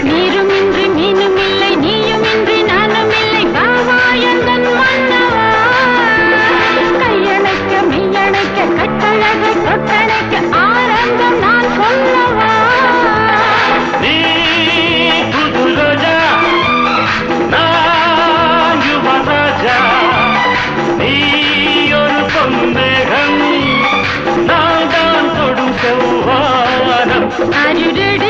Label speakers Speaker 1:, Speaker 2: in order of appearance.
Speaker 1: நீருமின்றி மீனும் இல்லை, நீயுமின்றி நானும் இல்லை, பாவாயந்தன் மன்னவா. கையணைக்க மெய்யணைக்க கட்டழகை தொட்டணைக்க ஆரம்பம் நான் சொல்லவா.
Speaker 2: நீ புது ரோஜா, நான் யுவராஜா. நீ ஒரு பொன்னேகம், நான் தான் தொடும் செவ்வானம்.
Speaker 1: Are you ready?